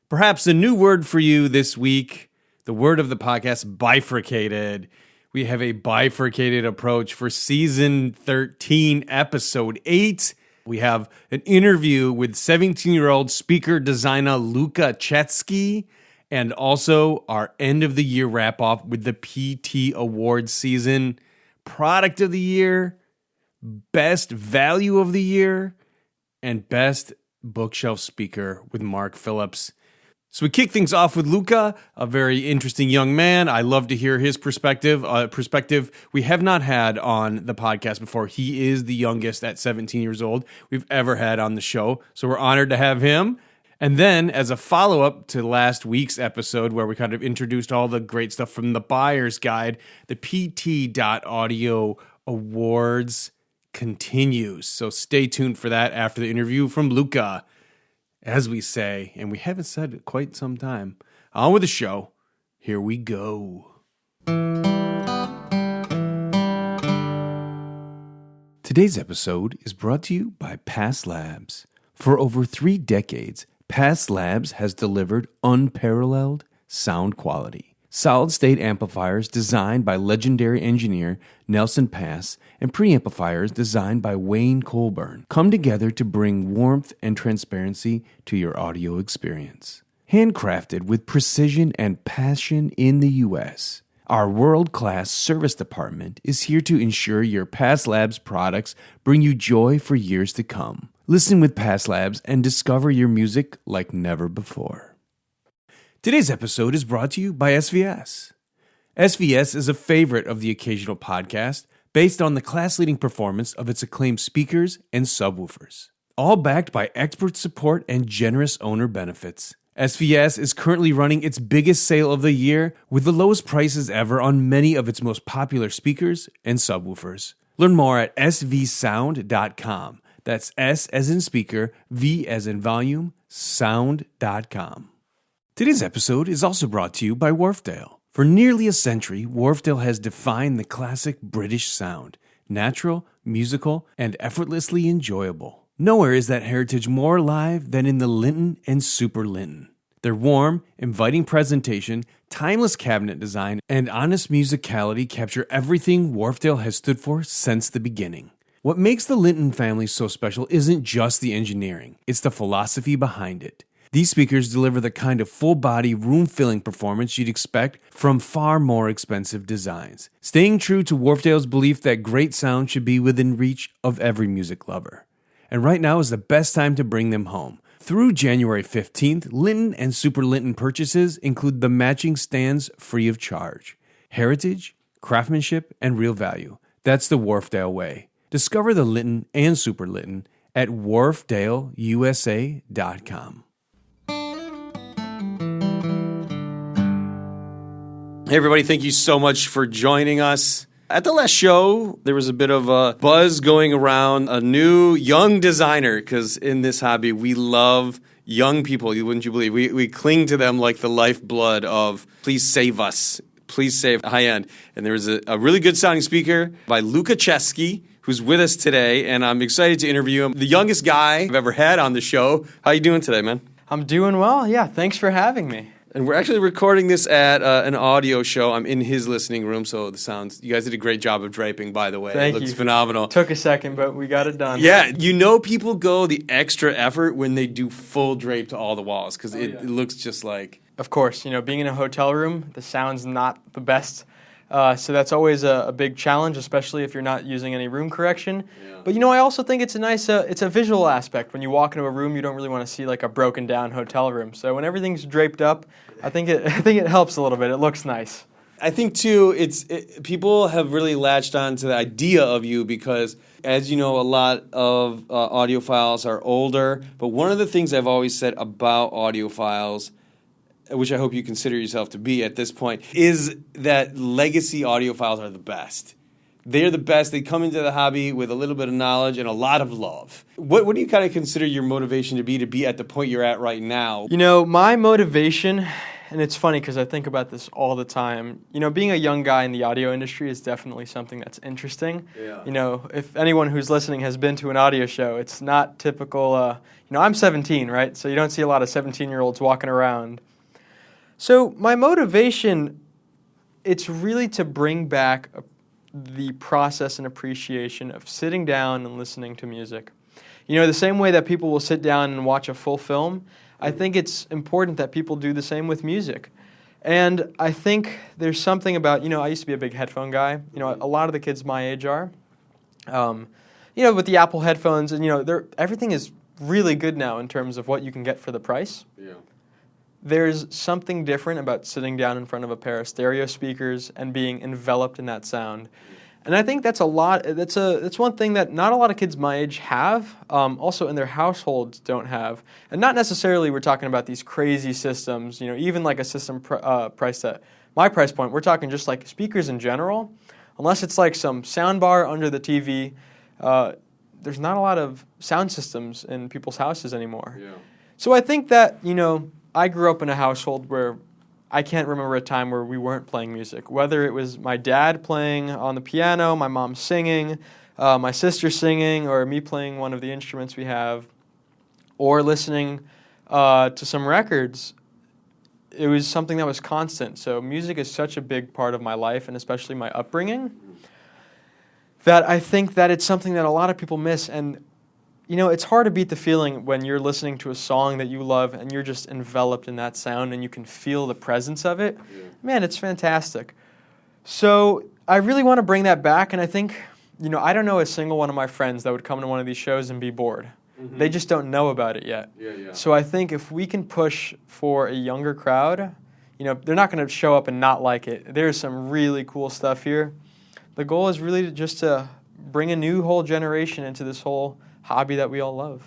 Perhaps a new word for you this week, the word of the podcast, bifurcated. We have a bifurcated approach for season 13, episode 8. We have an interview with 17-year-old speaker designer Lucca Chesky, and also our end of the year wrap off with the PT Awards season, product of the year, best value of the year, and best bookshelf speaker with Mark Phillips. So we kick things off with Lucca, a very interesting young man. I love to hear his perspective we have not had on the podcast before. He is the youngest at 17 years old we've ever had on the show, so we're honored to have him. And then, as a follow-up to last week's episode where we kind of introduced all the great stuff from the Buyer's Guide, the PT.Audio Awards continues. So stay tuned for that after the interview from Lucca. As we say, and we haven't said it quite some time, on with the show. Here we go. Today's episode is brought to you by Pass Labs. For over 3 decades, Pass Labs has delivered unparalleled sound quality. Solid-state amplifiers designed by legendary engineer Nelson Pass and preamplifiers designed by Wayne Colburn come together to bring warmth and transparency to your audio experience. Handcrafted with precision and passion in the U.S., our world-class service department is here to ensure your Pass Labs products bring you joy for years to come. Listen with Pass Labs and discover your music like never before. Today's episode is brought to you by SVS. SVS is a favorite of the Occasional Podcast based on the class-leading performance of its acclaimed speakers and subwoofers. All backed by expert support and generous owner benefits. SVS is currently running its biggest sale of the year with the lowest prices ever on many of its most popular speakers and subwoofers. Learn more at svsound.com. That's S as in speaker, V as in volume, sound.com. Today's episode is also brought to you by Wharfedale. For nearly a century, Wharfedale has defined the classic British sound, natural, musical, and effortlessly enjoyable. Nowhere is that heritage more alive than in the Linton and Super Linton. Their warm, inviting presentation, timeless cabinet design, and honest musicality capture everything Wharfedale has stood for since the beginning. What makes the Linton family so special isn't just the engineering, it's the philosophy behind it. These speakers deliver the kind of full-body, room-filling performance you'd expect from far more expensive designs, staying true to Wharfedale's belief that great sound should be within reach of every music lover. And right now is the best time to bring them home. Through January 15th, Linton and Super Linton purchases include the matching stands free of charge. Heritage, craftsmanship, and real value. That's the Wharfedale way. Discover the Linton and Super Linton at wharfedaleusa.com. Hey everybody, thank you so much for joining us. At the last show, there was a bit of a buzz going around a new young designer, because in this hobby, we love young people, wouldn't you believe? We cling to them like the lifeblood of, please save us, please save high end. And there was a really good sounding speaker by Lucca Chesky, who's with us today, and I'm excited to interview him. The youngest guy I've ever had on the show. How you doing today, man? I'm doing well, yeah. Thanks for having me. And we're actually recording this at an audio show. I'm in his listening room, so the sounds... You guys did a great job of draping, by the way. Thank you. It looks phenomenal. Took a second, but we got it done. Yeah, you know people go the extra effort when they do full drape to all the walls, because it looks just like... Of course, being in a hotel room, the sound's not the best. So that's always a big challenge, especially if you're not using any room correction. Yeah. But I also think it's a nice, it's a visual aspect. When you walk into a room, you don't really want to see like a broken down hotel room. So when everything's draped up, I think it helps a little bit. It looks nice. I think too, people have really latched on to the idea of you because, as you know, a lot of audiophiles are older. But one of the things I've always said about audiophiles, which I hope you consider yourself to be at this point, is that legacy audiophiles are the best. They're the best. They come into the hobby with a little bit of knowledge and a lot of love. What do you kind of consider your motivation to be at the point you're at right now? My motivation and it's funny because I think about this all the time. You know, being a young guy in the audio industry is definitely something that's interesting. Yeah. You know, if anyone who's listening has been to an audio show, it's not typical. You know, I'm 17, right? So you don't see a lot of 17-year-olds walking around. So my motivation, it's really to bring back the process and appreciation of sitting down and listening to music. You know, the same way that people will sit down and watch a full film, I think it's important that people do the same with music. And I think there's something about, you know, I used to be a big headphone guy. You know, a lot of the kids my age are. You know, with the Apple headphones, and, you know, everything is really good now in terms of what you can get for the price. Yeah. There's something different about sitting down in front of a pair of stereo speakers and being enveloped in that sound. And I think that's one thing that not a lot of kids my age have, also in their households don't have. And not necessarily we're talking about these crazy systems, you know, even like a system priced at my price point. We're talking just like speakers in general. Unless it's like some sound bar under the TV, there's not a lot of sound systems in people's houses anymore. Yeah. So I think that, you know, I grew up in a household where I can't remember a time where we weren't playing music. Whether it was my dad playing on the piano, my mom singing, my sister singing, or me playing one of the instruments we have, or listening to some records, it was something that was constant. So music is such a big part of my life, and especially my upbringing, that I think that it's something that a lot of people miss. And you know, it's hard to beat the feeling when you're listening to a song that you love and you're just enveloped in that sound and you can feel the presence of it. Yeah. Man, it's fantastic. So I really want to bring that back, and I think, you know, I don't know a single one of my friends that would come to one of these shows and be bored. Mm-hmm. They just don't know about it yet. Yeah. So I think if we can push for a younger crowd, you know, they're not going to show up and not like it. There's some really cool stuff here. The goal is really just to bring a new whole generation into this whole hobby that we all love.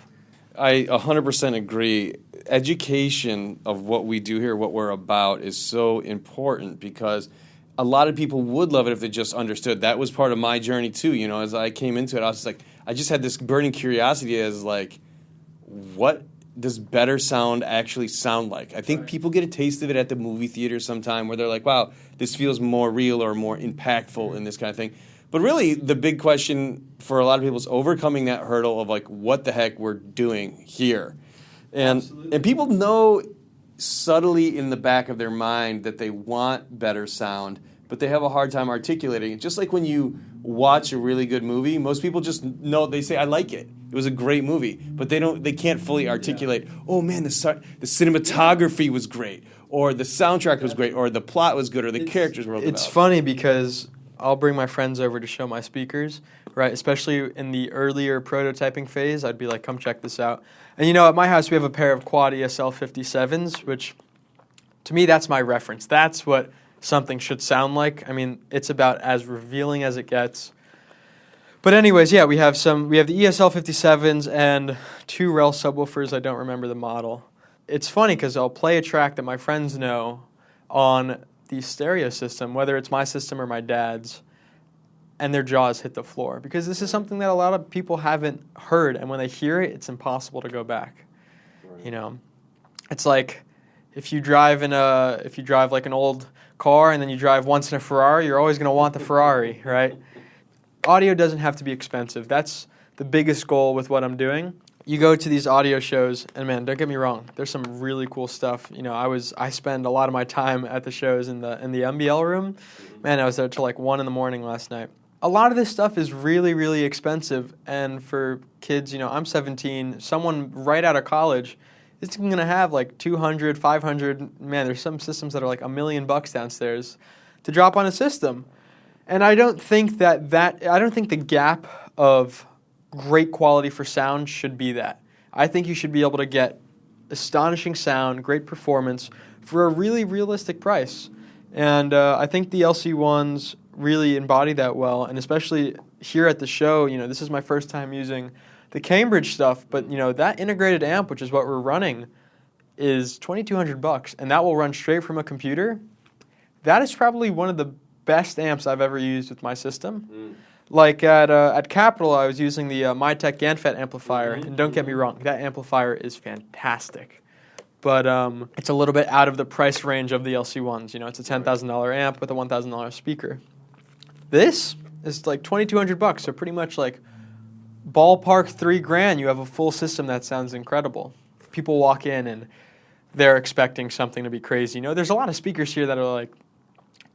I 100% agree. Education of what we do here, what we're about, is so important because a lot of people would love it if they just understood. That was part of my journey too. You know, as I came into it, I was just like, I just had this burning curiosity as like, what does better sound actually sound like? I think people get a taste of it at the movie theater sometime where they're like, wow, this feels more real or more impactful in this kind of thing. But really, the big question for a lot of people is overcoming that hurdle of like, what the heck we're doing here. And people know subtly in the back of their mind that they want better sound, but they have a hard time articulating it. Just like when you watch a really good movie, most people just know, they say, I like it. It was a great movie. But they can't fully articulate, oh man, the cinematography was great, or the soundtrack was great, or the plot was good, or the characters were well developed. It's funny because I'll bring my friends over to show my speakers, right? Especially in the earlier prototyping phase, I'd be like, come check this out. And you know, at my house, we have a pair of quad ESL 57s, which to me, that's my reference. That's what something should sound like. I mean, it's about as revealing as it gets. But anyways, yeah, we have the ESL 57s and 2 Rel subwoofers. I don't remember the model. It's funny because I'll play a track that my friends know on the stereo system, whether it's my system or my dad's, and their jaws hit the floor. Because this is something that a lot of people haven't heard, and when they hear it, it's impossible to go back. Right. You know, it's like if you drive like an old car and then you drive once in a Ferrari, you're always going to want the Ferrari, right? Audio doesn't have to be expensive. That's the biggest goal with what I'm doing. You go to these audio shows, and man, don't get me wrong, there's some really cool stuff. You know, I spend a lot of my time at the shows in the MBL room. Man, I was there till like 1 in the morning last night. A lot of this stuff is really, really expensive, and for kids, you know, I'm 17, someone right out of college is going to have like 200, 500, man, there's some systems that are like $1 million downstairs to drop on a system. And I don't think the gap of great quality for sound should be that. I think you should be able to get astonishing sound, great performance for a really realistic price. And I think the LC1s really embody that well, and especially here at the show, you know, this is my first time using the Cambridge stuff, but you know, that integrated amp, which is what we're running, is $2,200, and that will run straight from a computer. That is probably one of the best amps I've ever used with my system. Like at Capitol, I was using the Mytek GANFET amplifier, and don't get me wrong, that amplifier is fantastic. but it's a little bit out of the price range of the LC1s. You know, it's a $10,000 amp with a $1,000 speaker. This is like $2,200, so pretty much like ballpark $3,000. You have a full system that sounds incredible. People walk in and they're expecting something to be crazy. You know, there's a lot of speakers here that are like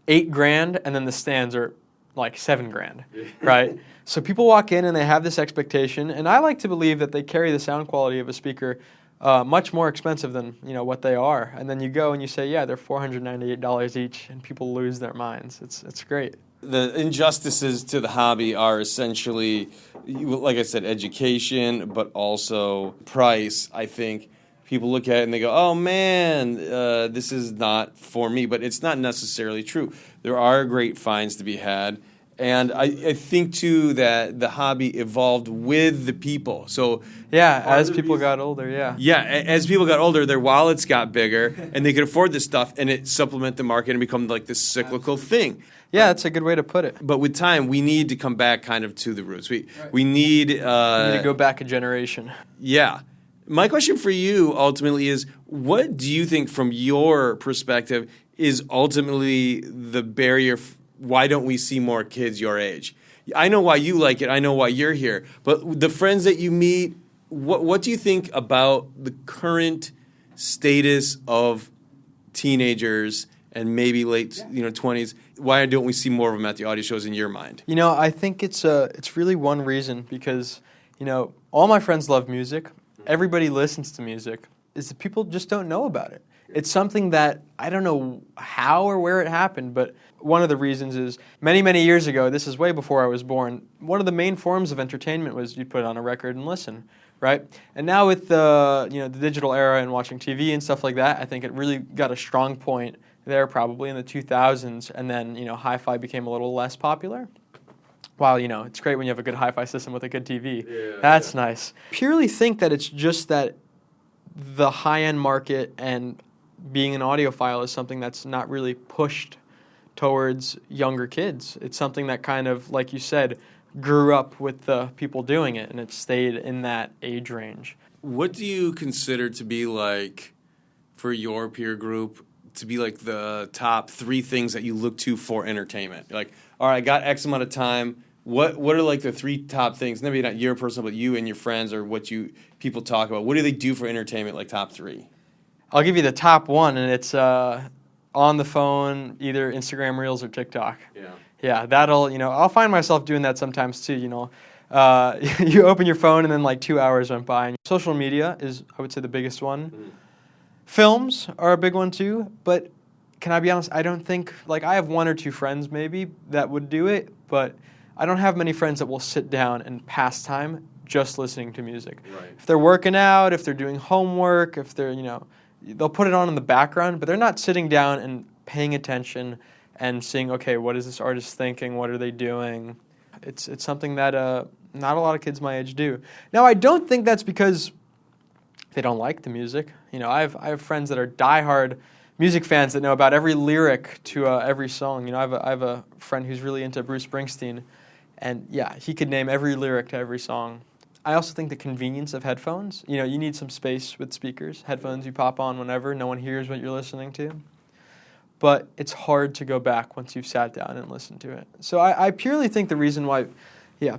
$8,000, and then the stands are like $7,000, right? So people walk in and they have this expectation, and I like to believe that they carry the sound quality of a speaker much more expensive than what they are. And then you go and you say, yeah, they're $498 each, and people lose their minds. It's great. The injustices to the hobby are essentially, like I said, education, but also price. I think people look at it and they go, oh man, this is not for me. But it's not necessarily true. There are great finds to be had. And I think, too, that the hobby evolved with the people. So yeah, as people got older, yeah. Yeah, as people got older, their wallets got bigger, and they could afford this stuff, and it supplement the market and become like this cyclical thing. Yeah, that's a good way to put it. But with time, we need to come back kind of to the roots. We need to go back a generation. Yeah. My question for you ultimately is, what do you think from your perspective is ultimately the barrier? Why don't we see more kids your age? I know why you like it. I know why you're here. But the friends that you meet, what do you think about the current status of teenagers and maybe late 20s? Why don't we see more of them at the audio shows in your mind? I think it's really one reason because, all my friends love music. Everybody listens to music. Is that people just don't know about it. It's something that I don't know how or where it happened, but one of the reasons is many, many years ago, this is way before I was born, one of the main forms of entertainment was you'd put on a record and listen, right? And now with the digital era and watching TV and stuff like that, I think it really got a strong point there probably in the 2000s, and then, hi-fi became a little less popular. While, it's great when you have a good hi-fi system with a good TV. Yeah, that's nice. Purely think that it's just that the high-end market and being an audiophile is something that's not really pushed towards younger kids. It's something that kind of, like you said, grew up with the people doing it, and it stayed in that age range. What do you consider to be like, for your peer group, to be like the top 3 things that you look to for entertainment? You're like, all right, I got X amount of time. What are like the 3 top things? Maybe not your personal, but you and your friends, or what people talk about. What do they do for entertainment, like top 3? I'll give you the top one, and it's on the phone, either Instagram Reels or TikTok. Yeah, that'll, I'll find myself doing that sometimes too, you open your phone and then like 2 hours went by. And social media is, I would say, the biggest one. Mm-hmm. Films are a big one too, but can I be honest, I don't think, I have 1 or 2 friends maybe that would do it, but I don't have many friends that will sit down and pass time just listening to music. Right. If they're working out, if they're doing homework, if they're, they'll put it on in the background, but they're not sitting down and paying attention and seeing, okay, what is this artist thinking? What are they doing? It's something that not a lot of kids my age do. Now, I don't think that's because they don't like the music. I have friends that are diehard music fans that know about every lyric to every song. I have a friend who's really into Bruce Springsteen, and yeah, he could name every lyric to every song. I also think the convenience of headphones. You need some space with speakers. Headphones you pop on whenever. No one hears what you're listening to. But it's hard to go back once you've sat down and listened to it. So I purely think the reason why,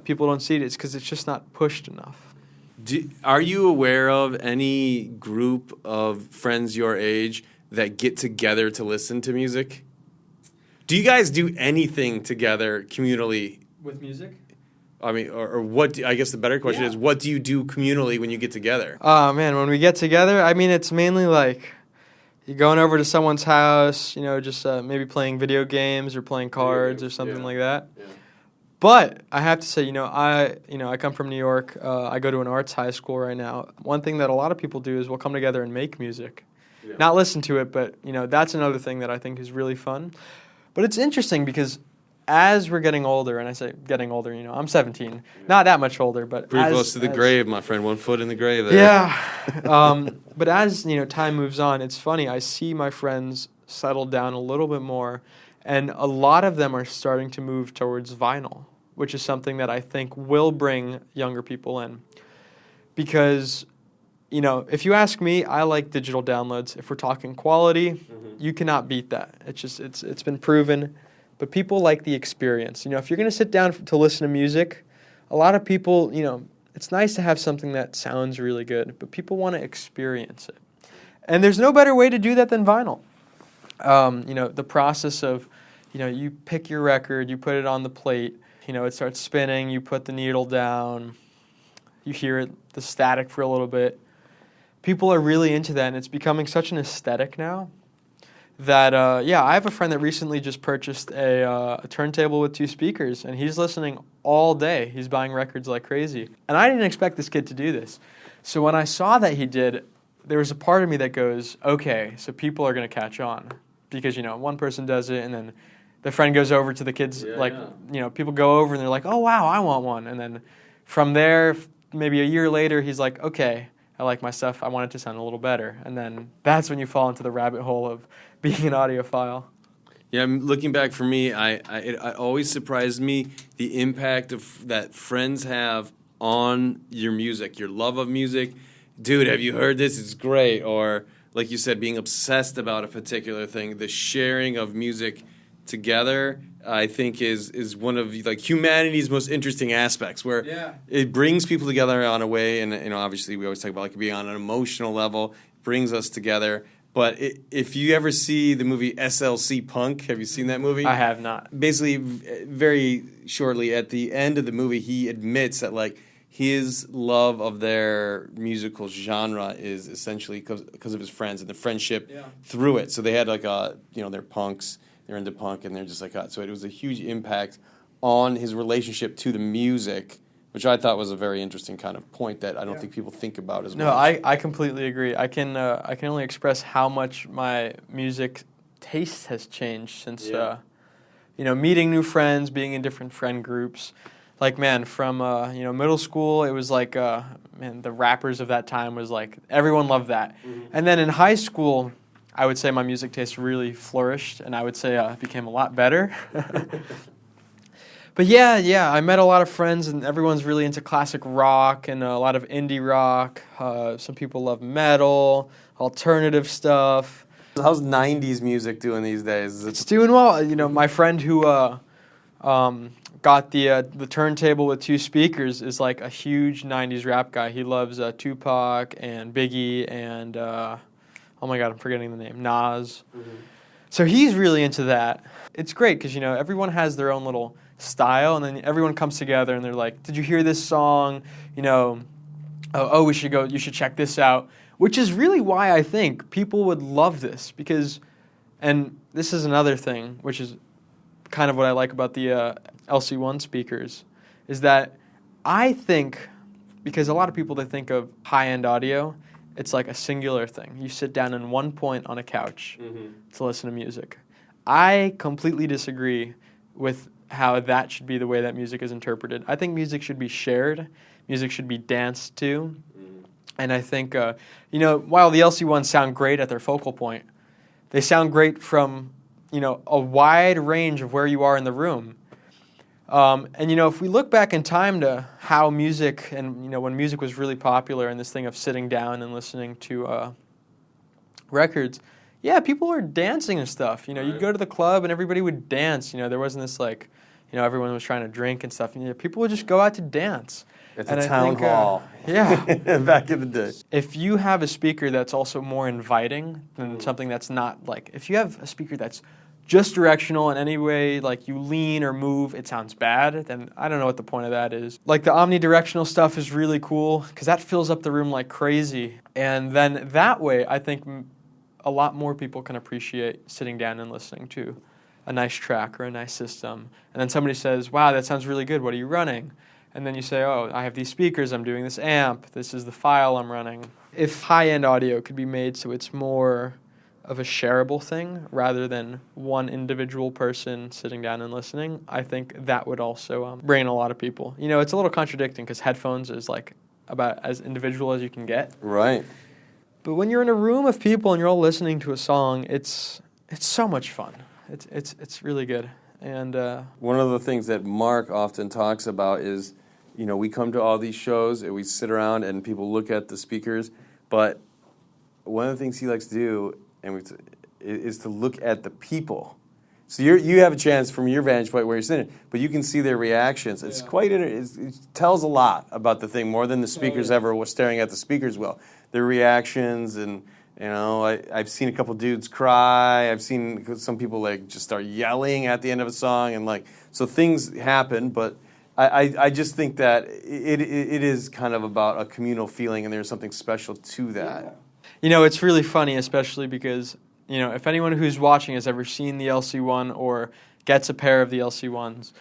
people don't see it is because it's just not pushed enough. Are you aware of any group of friends your age that get together to listen to music? Do you guys do anything together communally? With music? I mean, or what? I guess the better question is, what do you do communally when you get together? Oh man, when we get together, it's mainly like you're going over to someone's house, just maybe playing video games or playing cards or something like that. Yeah. But I have to say, I come from New York. I go to an arts high school right now. One thing that a lot of people do is we'll come together and make music, not listen to it, but that's another thing that I think is really fun. But it's interesting because as we're getting older, and I say getting older, I'm 17, not that much older, but pretty close to the grave, my friend. 1 foot in the grave there. Yeah. But as time moves on, it's funny. I see my friends settle down a little bit more, and a lot of them are starting to move towards vinyl, which is something that I think will bring younger people in, because if you ask me, I like digital downloads. If we're talking quality, you cannot beat that. It's been proven. But people like the experience. If you're going to sit down to listen to music, a lot of people, it's nice to have something that sounds really good, but people want to experience it. And there's no better way to do that than vinyl. The process of, you pick your record, you put it on the plate, it starts spinning, you put the needle down, you hear the static for a little bit. People are really into that, and it's becoming such an aesthetic now that, I have a friend that recently just purchased a turntable with 2 speakers, and he's listening all day. He's buying records like crazy. And I didn't expect this kid to do this. So when I saw that he did, there was a part of me that goes, okay, so people are going to catch on. Because, one person does it, and then the friend goes over to the kids, people go over, and they're like, oh, wow, I want one. And then from there, maybe a year later, he's like, okay, I like my stuff. I want it to sound a little better. And then that's when you fall into the rabbit hole of being an audiophile. Yeah, looking back for me, it always surprised me the impact that friends have on your music, your love of music. Dude, have you heard this? It's great. Or, like you said, being obsessed about a particular thing. The sharing of music together, I think, is one of humanity's most interesting aspects, where it brings people together on a way, and obviously we always talk about being on an emotional level, brings us together. But if you ever see the movie SLC Punk, have you seen that movie? I have not. Basically, very shortly at the end of the movie, he admits that his love of their musical genre is essentially because of his friends and the friendship through it. So they had they're punks. They're into punk, and they're just so it was a huge impact on his relationship to the music, which I thought was a very interesting kind of point that I don't think people think about as much. No, I completely agree. I can only express how much my music taste has changed since meeting new friends, being in different friend groups. From middle school, it was the rappers of that time was everyone loved that. Mm-hmm. And then in high school, I would say my music taste really flourished, and I would say it became a lot better. But I met a lot of friends, and everyone's really into classic rock and a lot of indie rock. Some people love metal, alternative stuff. How's 90s music doing these days? It's doing well. My friend who got the turntable with 2 speakers is a huge 90s rap guy. He loves Tupac and Biggie and... oh my God, I'm forgetting the name, Nas. Mm-hmm. So he's really into that. It's great because, everyone has their own little style, and then everyone comes together and they're like, did you hear this song? You should check this out. Which is really why I think people would love this because, and this is another thing, which is kind of what I like about the LC1 speakers, is that I think, because a lot of people, they think of high-end audio, it's like a singular thing. You sit down in one point on a couch to listen to music. I completely disagree with how that should be the way that music is interpreted. I think music should be shared. Music should be danced to. And I think, while the LC ones sound great at their focal point, they sound great from, a wide range of where you are in the room. If we look back in time to how music and, when music was really popular and this thing of sitting down and listening to records, people were dancing and stuff. You'd go to the club and everybody would dance. There wasn't this everyone was trying to drink and stuff. People would just go out to dance. It's a town hall. Back in the day. If you have a speaker that's also more inviting than something that's not if you have a speaker that's just directional in any way, you lean or move, it sounds bad, then I don't know what the point of that is. The omnidirectional stuff is really cool because that fills up the room like crazy. And then that way, I think a lot more people can appreciate sitting down and listening to a nice track or a nice system. And then somebody says, wow, that sounds really good. What are you running? And then you say, oh, I have these speakers. I'm doing this amp. This is the file I'm running. If high-end audio could be made so it's more of a shareable thing rather than one individual person sitting down and listening, I think that would also bring in a lot of people. It's a little contradicting because headphones is about as individual as you can get. Right. But when you're in a room of people and you're all listening to a song, it's so much fun. It's really good. And one of the things that Mark often talks about is, we come to all these shows and we sit around and people look at the speakers, But one of the things he likes to do is to look at the people. So you have a chance from your vantage point where you're sitting, but you can see their reactions. It's quite it tells a lot about the thing, more than the speakers ever were staring at the speakers will. Their reactions, and I've seen a couple dudes cry. I've seen some people like just start yelling at the end of a song, and so things happen. But I just think that it is kind of about a communal feeling, and there's something special to that. It's really funny, especially because if anyone who's watching has ever seen the LC1 or gets a pair of the LC1s,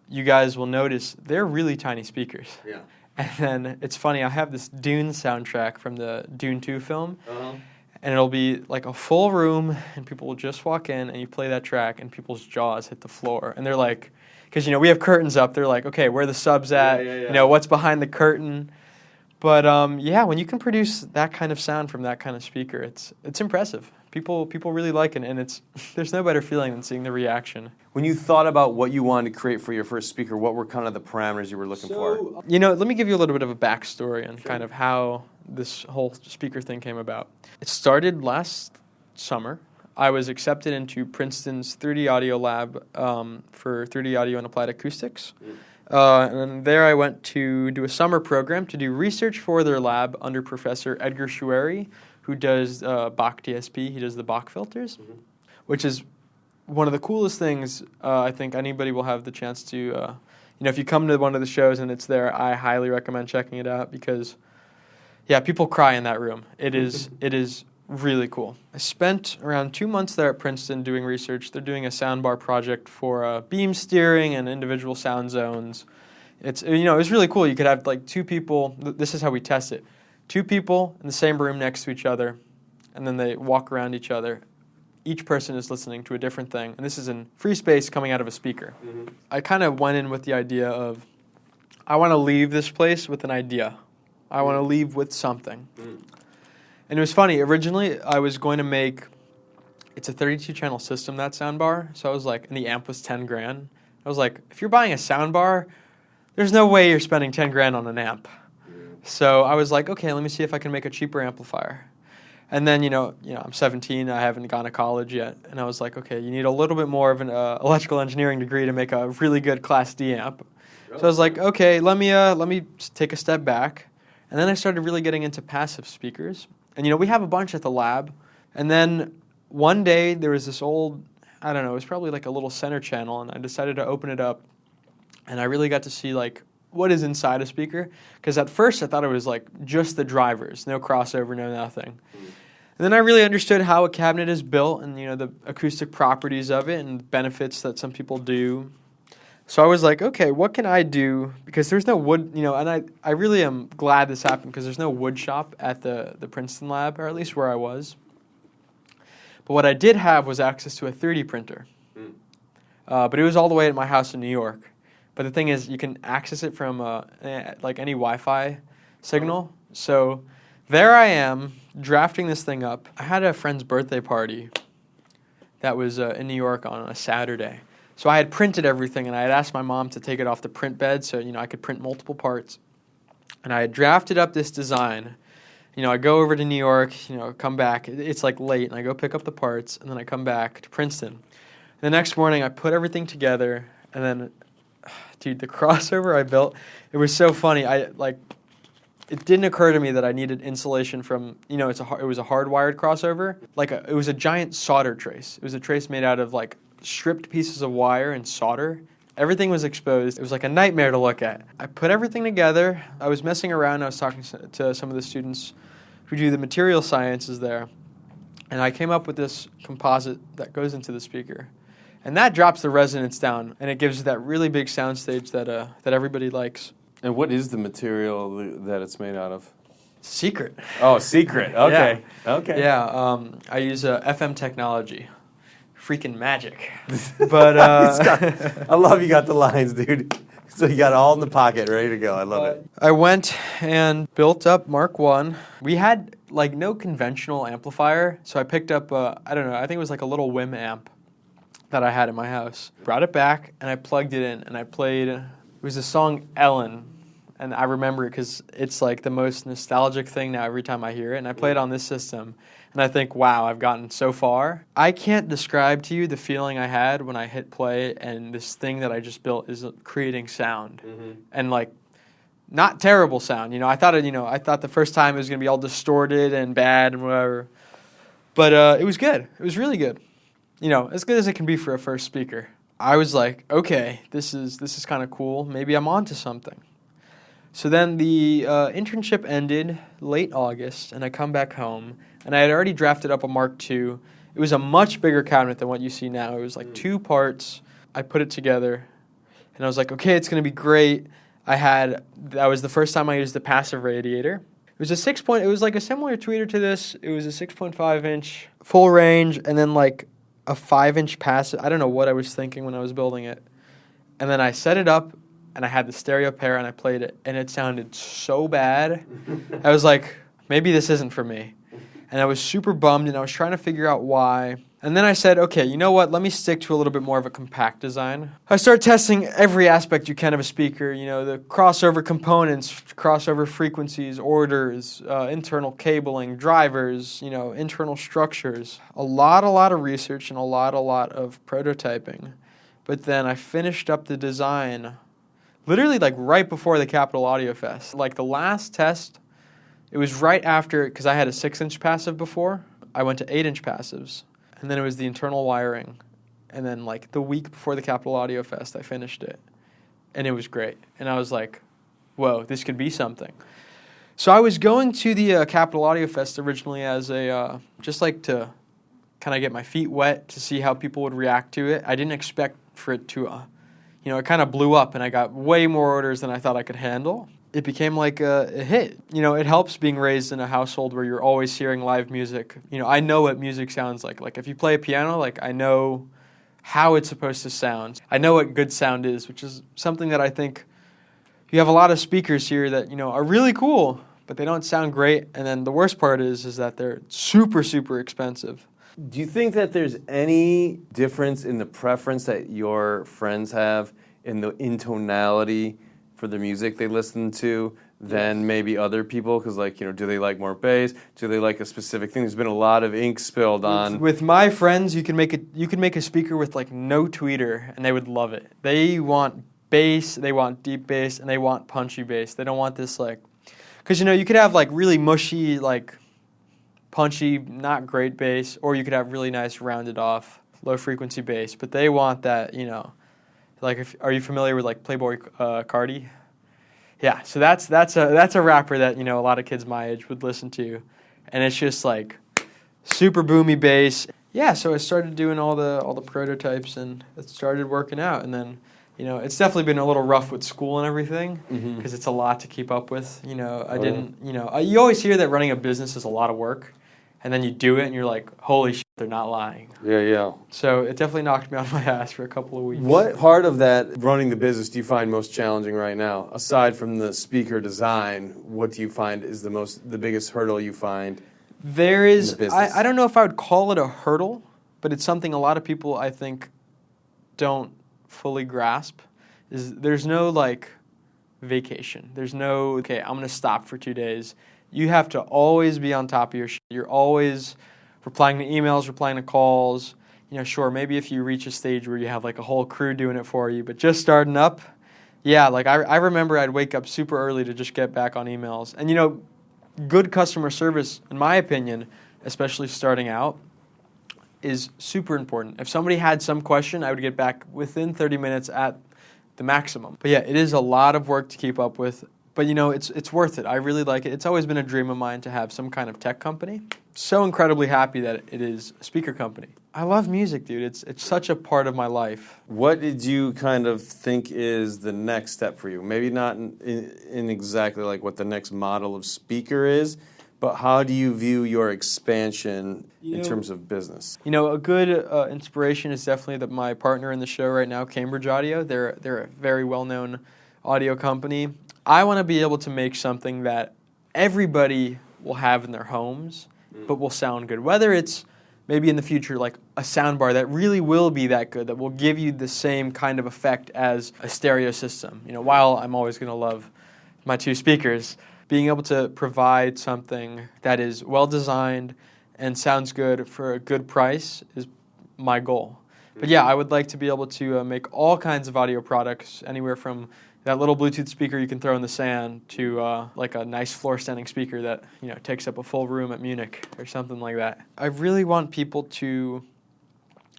you guys will notice they're really tiny speakers. Yeah. And then it's funny, I have this Dune soundtrack from the Dune 2 film, and it'll be like a full room, and people will just walk in, and you play that track, and people's jaws hit the floor. And they're like, because, we have curtains up, they're like, okay, where are the subs at? Yeah. What's behind the curtain? But, when you can produce that kind of sound from that kind of speaker, it's impressive. People really like it, and there's no better feeling than seeing the reaction. When you thought about what you wanted to create for your first speaker, what were kind of the parameters you were looking for? Let me give you a little bit of a backstory on kind of how this whole speaker thing came about. It started last summer. I was accepted into Princeton's 3D Audio Lab for 3D Audio and Applied Acoustics. And there I went to do a summer program to do research for their lab under Professor Edgar Schueri, who does Bach DSP. He does the Bach filters, which is one of the coolest things I think anybody will have the chance to, if you come to one of the shows and it's there, I highly recommend checking it out because, people cry in that room. It is really cool. I spent around 2 months there at Princeton doing research. They're doing a soundbar project for beam steering and individual sound zones. It was really cool. You could have like two people. This is how we test it. Two people in the same room next to each other, and then they walk around each other. Each person is listening to a different thing, and this is in free space coming out of a speaker. I kind of went in with the idea of, I want to leave this place with an idea. I want to leave with something. And it was funny. Originally, I was going to make, it's a 32-channel system, that soundbar, so I was like, and the amp was $10,000. I was like, if you're buying a soundbar, there's no way you're spending $10,000 on an amp. So I was like, okay, let me see if I can make a cheaper amplifier. And then, I'm 17, I haven't gone to college yet. And I was like, okay, you need a little bit more of an electrical engineering degree to make a really good Class D amp. So I was like, okay, let me take a step back. And then I started really getting into passive speakers. And, we have a bunch at the lab. And then one day there was this old, I don't know, it was probably like a little center channel. And I decided to open it up. And I really got to see, like, what is inside a speaker? Because at first I thought it was like just the drivers, no crossover, no nothing. And then I really understood how a cabinet is built and the acoustic properties of it and benefits that some people do. So I was like, okay, what can I do? Because there's no wood, and I really am glad this happened because there's no wood shop at the Princeton lab, or at least where I was. But what I did have was access to a 3D printer. But it was all the way at my house in New York. But the thing is, you can access it from like any Wi-Fi signal. So there I am, drafting this thing up. I had a friend's birthday party that was in New York on a Saturday. So I had printed everything, and I had asked my mom to take it off the print bed so I could print multiple parts. And I had drafted up this design. I go over to New York, come back. It's like late, and I go pick up the parts, and then I come back to Princeton. The next morning, I put everything together, and then... Dude, the crossover I built, it was so funny. It didn't occur to me that I needed insulation from, it was a hardwired crossover. It was a giant solder trace. It was a trace made out of stripped pieces of wire and solder. Everything was exposed. It was like a nightmare to look at. I put everything together. I was messing around. I was talking to some of the students who do the material sciences there. And I came up with this composite that goes into the speaker. And that drops the resonance down, and it gives that really big soundstage that everybody likes. And what is the material that it's made out of? Secret. Oh, secret. Okay. Yeah. Okay. Yeah. I use FM technology. Freaking magic. But I love you got the lines, dude. So you got it all in the pocket, ready to go. I love it. I went and built up Mark 1. We had no conventional amplifier, so I picked up I think it was a little WIM amp that I had in my house. Brought it back, and I plugged it in, and I played, it was the song Ellen, and I remember it because it's like the most nostalgic thing now every time I hear it, and I play it on this system, and I think, wow, I've gotten so far. I can't describe to you the feeling I had when I hit play and this thing that I just built is creating sound, and like, not terrible sound. I thought the first time it was going to be all distorted and bad and whatever, but it was good. It was really good. As good as it can be for a first speaker. I was like, okay, this is kind of cool. Maybe I'm onto something. So then the internship ended late August, and I come back home, and I had already drafted up a Mark II. It was a much bigger cabinet than what you see now. It was like 2 parts. I put it together, and I was like, okay, it's going to be great. That was the first time I used the passive radiator. It was it was like a similar tweeter to this. It was a 6.5 inch full range, and then like a 5-inch passive. I don't know what I was thinking when I was building it. And then I set it up, and I had the stereo pair, and I played it, and it sounded so bad. I was like, maybe this isn't for me. And I was super bummed, and I was trying to figure out why. And then I said, okay, you know what? Let me stick to a little bit more of a compact design. I started testing every aspect you can of a speaker, the crossover components, crossover frequencies, orders, internal cabling, drivers, internal structures. A lot of research and a lot of prototyping. But then I finished up the design literally like right before the Capitol Audio Fest. Like the last test, it was right after, because I had a 6-inch passive before. I went to 8-inch passives. And then it was the internal wiring. And then like the week before the Capitol Audio Fest, I finished it. And it was great. And I was like, whoa, this could be something. So I was going to the Capitol Audio Fest originally as just like to kind of get my feet wet to see how people would react to it. I didn't expect for it to, it kind of blew up and I got way more orders than I thought I could handle. It became like a hit. It helps being raised in a household where you're always hearing live music. I know what music sounds like. Like if you play a piano, like I know how it's supposed to sound. I know what good sound is, which is something that I think you have a lot of speakers here that, are really cool, but they don't sound great. And then the worst part is that they're super, super expensive. Do you think that there's any difference in the preference that your friends have in the tonality for the music they listen to than maybe other people? Because do they like more bass? Do they like a specific thing? There's been a lot of ink spilled on. With my friends, you can make a speaker with like no tweeter, and they would love it. They want bass, they want deep bass, and they want punchy bass. They don't want this because you could have like really mushy, like punchy, not great bass, or you could have really nice rounded off low frequency bass. But they want that, are you familiar with like Playboy Cardi? Yeah, so that's a rapper that a lot of kids my age would listen to, and it's just like super boomy bass. Yeah, so I started doing all the prototypes, and it started working out. And then it's definitely been a little rough with school and everything because it's a lot to keep up with. You always hear that running a business is a lot of work, and then you do it, and you're like, holy shit, they're not lying. Yeah. So it definitely knocked me on my ass for a couple of weeks. What part of that running the business do you find most challenging right now? Aside from the speaker design, what do you find is the biggest hurdle you find? There is, in the business? I don't know if I would call it a hurdle, but it's something a lot of people, I think, don't fully grasp. There's no vacation. There's no, okay, I'm going to stop for 2 days. You have to always be on top of your shit. You're always replying to emails, replying to calls. Sure, maybe if you reach a stage where you have a whole crew doing it for you, but just starting up, yeah, I remember I'd wake up super early to just get back on emails. And good customer service, in my opinion, especially starting out, is super important. If somebody had some question, I would get back within 30 minutes at the maximum. But yeah, it is a lot of work to keep up with. But it's worth it. I really like it. It's always been a dream of mine to have some kind of tech company. So incredibly happy that it is a speaker company. I love music, dude. It's such a part of my life. What did you kind of think is the next step for you? Maybe not in exactly what the next model of speaker is, but how do you view your expansion in terms of business? A good inspiration is definitely that my partner in the show right now, Cambridge Audio. They're a very well-known audio company. I want to be able to make something that everybody will have in their homes, but will sound good. Whether it's maybe in the future a soundbar that really will be that good, that will give you the same kind of effect as a stereo system. While I'm always going to love my two speakers. Being able to provide something that is well designed and sounds good for a good price is my goal. But yeah, I would like to be able to make all kinds of audio products, anywhere from that little Bluetooth speaker you can throw in the sand to like a nice floor standing speaker that takes up a full room at Munich or something like that. I really want people to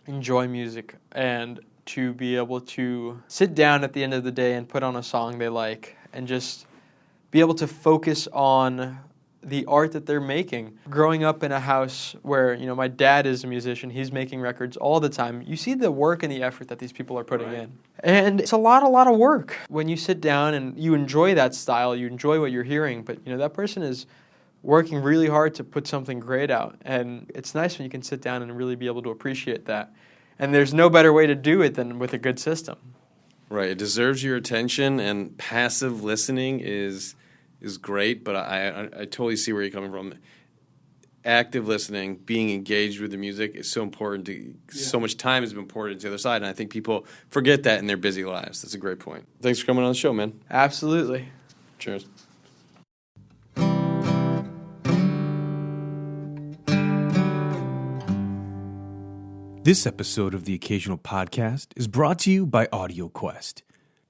enjoy music and to be able to sit down at the end of the day and put on a song they like and just be able to focus on the art that they're making. Growing up in a house where, my dad is a musician, he's making records all the time. You see the work and the effort that these people are putting in. And it's a lot of work. When you sit down and you enjoy that style, you enjoy what you're hearing, but that person is working really hard to put something great out. And it's nice when you can sit down and really be able to appreciate that. And there's no better way to do it than with a good system. Right. It deserves your attention, and passive listening is great, but I totally see where you're coming from. Active listening, being engaged with the music is so important. So much time has been poured into the other side, and I think people forget that in their busy lives. That's a great point. Thanks for coming on the show, man. Absolutely. Cheers. This episode of the Occasional Podcast is brought to you by AudioQuest.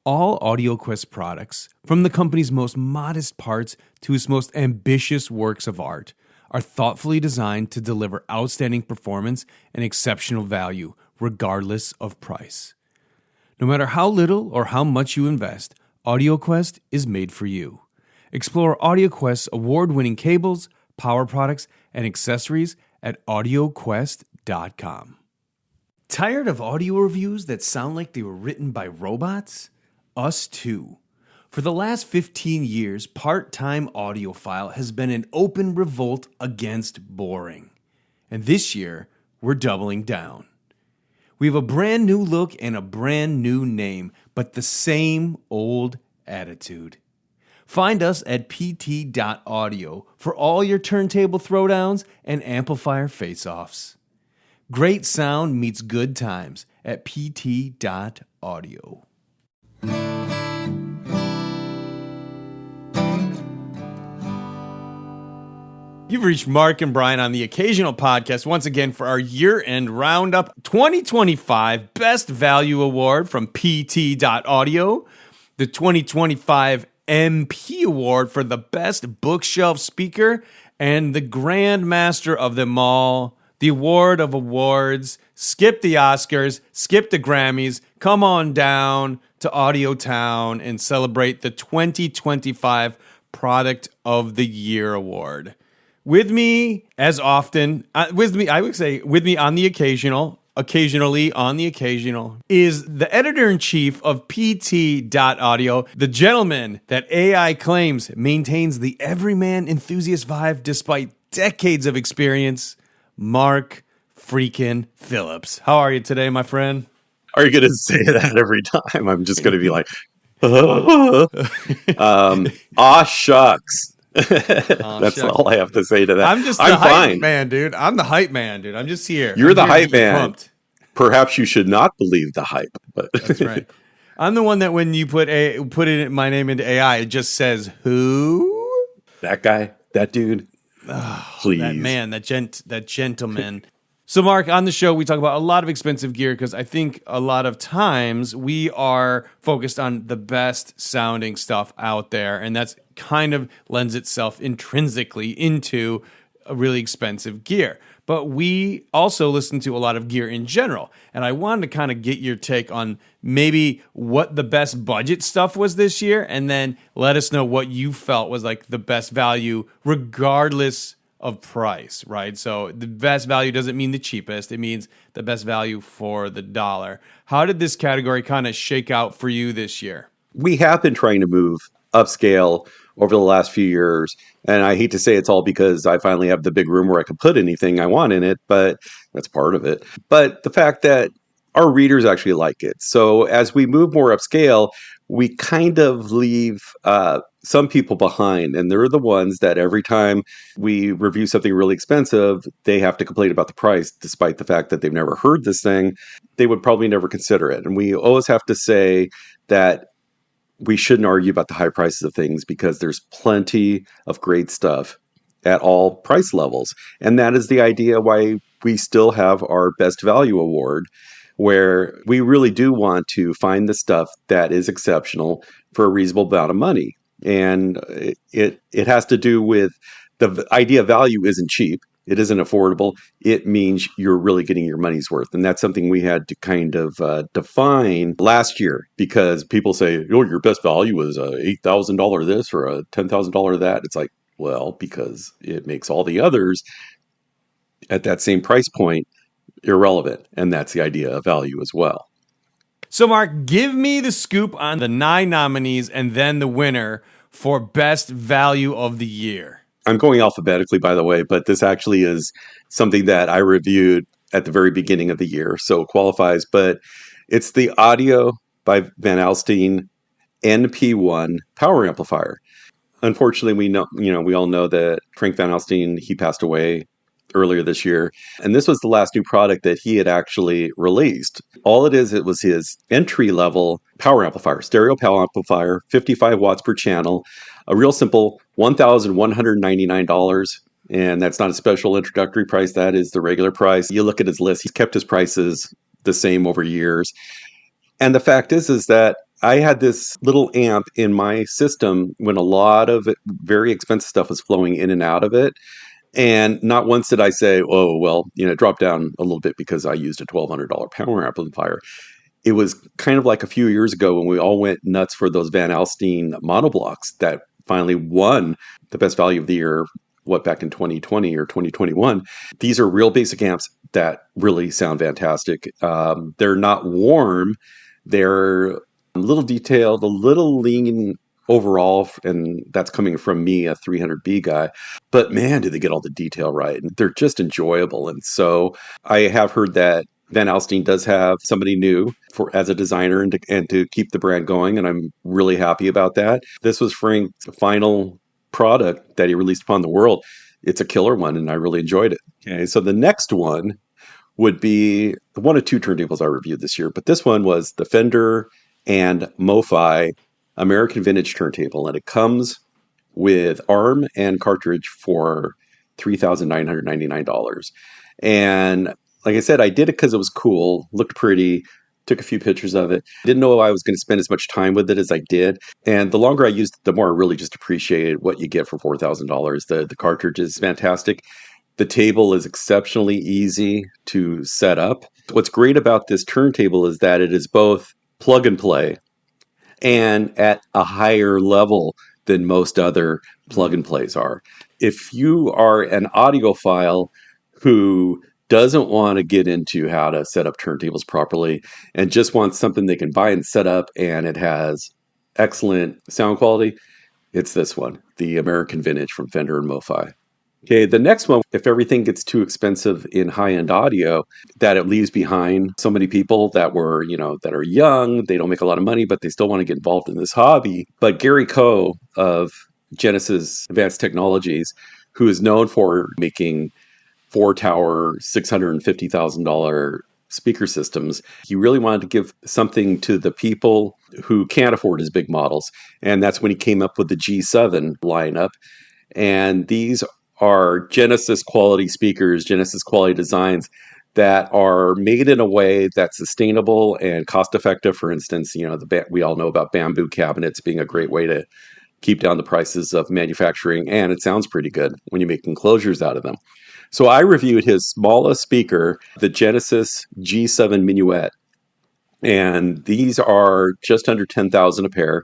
All AudioQuest products, from the company's most modest parts to its most ambitious works of art, are thoughtfully designed to deliver outstanding performance and exceptional value, regardless of price. No matter how little or how much you invest, AudioQuest is made for you. Explore AudioQuest's award-winning cables, power products, and accessories at audioquest.com. Tired of audio reviews that sound like they were written by robots? Us too. For the last 15 years, Part-Time Audiophile has been an open revolt against boring. And this year, we're doubling down. We have a brand new look and a brand new name, but the same old attitude. Find us at pt.audio for all your turntable throwdowns and amplifier face-offs. Great sound meets good times at pt.audio. You've reached Mark and Brian on the Occasional Podcast once again for our year-end roundup 2025 Best Value Award from pt.audio, the 2025 MP Award for the Best Bookshelf Speaker, and the Grand Master of them all, the Award of Awards. Skip the Oscars, skip the Grammys, come on down to Audio Town and celebrate the 2025 Product of the Year Award. With me, as often, I would say with me on the occasionally on the occasional, is the editor-in-chief of pt.audio, the gentleman that AI claims maintains the everyman enthusiast vibe despite decades of experience, Mark freaking Phillips. How are you today, my friend? Are you going to say that every time? I'm just going to be like, shucks. That's all I have to say to that. I'm hype fine, man, dude. I'm the hype man, dude. I'm just here. You're the hype man. Pumped. Perhaps you should not believe the hype, but that's right. I'm the one that when you put my name into AI, it just says who? That guy, that dude. Please, that man, that gentleman. So, Mark, on the show, we talk about a lot of expensive gear because I think a lot of times we are focused on the best sounding stuff out there, and that's kind of lends itself intrinsically into a really expensive gear. But we also listen to a lot of gear in general, and I wanted to kind of get your take on maybe what the best budget stuff was this year, and then let us know what you felt was like the best value regardless of price, right? So the best value doesn't mean the cheapest. It means the best value for the dollar. How did this category kind of shake out for you this year? We have been trying to move upscale over the last few years. And I hate to say it's all because I finally have the big room where I can put anything I want in it, but that's part of it. But the fact that our readers actually like it. So as we move more upscale, we kind of leave some people behind. And they're the ones that every time we review something really expensive, they have to complain about the price, despite the fact that they've never heard this thing. They would probably never consider it. And we always have to say that we shouldn't argue about the high prices of things because there's plenty of great stuff at all price levels. And that is the idea why we still have our Best Value Award, where we really do want to find the stuff that is exceptional for a reasonable amount of money. And it has to do with the idea of value isn't cheap. It isn't affordable. It means you're really getting your money's worth. And that's something we had to kind of define last year, because people say, oh, your best value is a $8,000 this or a $10,000 that. It's like, well, because it makes all the others at that same price point irrelevant. And that's the idea of value as well. So, Mark, give me the scoop on the 9 nominees and then the winner for Best Value of the Year. I'm going alphabetically, by the way, but this actually is something that I reviewed at the very beginning of the year, so it qualifies. But it's the Audio by Van Alstyne NP1 power amplifier. Unfortunately, we all know that Frank Van Alstyne, he passed away earlier this year, and this was the last new product that he had actually released. All it was his entry-level power amplifier, stereo power amplifier, 55 watts per channel, a real simple $1,199. And that's not a special introductory price. That is the regular price. You look at his list, he's kept his prices the same over years. And the fact is that I had this little amp in my system when a lot of very expensive stuff was flowing in and out of it. And not once did I say, oh, well, it dropped down a little bit because I used a $1,200 power amplifier. It was kind of like a few years ago when we all went nuts for those Van Alstyne monoblocks that finally won the Best Value of the Year, back in 2020 or 2021. These are real basic amps that really sound fantastic. They're not warm. They're a little detailed, a little lean overall, and that's coming from me, a 300B guy. But man, do they get all the detail right. And they're just enjoyable. And so I have heard that Van Alstyne does have somebody new as a designer and to keep the brand going, and I'm really happy about that. This was Frank's final product that he released upon the world. It's a killer one, and I really enjoyed it. Okay, so the next one would be one of 2 turntables I reviewed this year, but this one was the Fender and MoFi American Vintage turntable, and it comes with arm and cartridge for $3,999. And like I said, I did it because it was cool, looked pretty, took a few pictures of it. Didn't know I was going to spend as much time with it as I did. And the longer I used it, the more I really just appreciated what you get for $4,000. The cartridge is fantastic. The table is exceptionally easy to set up. What's great about this turntable is that it is both plug and play and at a higher level than most other plug and plays are. If you are an audiophile who doesn't want to get into how to set up turntables properly and just wants something they can buy and set up and it has excellent sound quality, it's this one, the American Vintage from Fender and MoFi. Okay, the next one, if everything gets too expensive in high-end audio, that it leaves behind so many people that that are young, they don't make a lot of money, but they still want to get involved in this hobby. But Gary Coe of Genesis Advanced Technologies, who is known for making 4-tower, $650,000 speaker systems, he really wanted to give something to the people who can't afford his big models. And that's when he came up with the G7 lineup. And these are Genesis quality speakers, Genesis quality designs that are made in a way that's sustainable and cost effective. For instance, we all know about bamboo cabinets being a great way to keep down the prices of manufacturing, and it sounds pretty good when you make enclosures out of them. So I reviewed his smallest speaker, the Genesis G7 Minuet, and these are just under $10,000 a pair.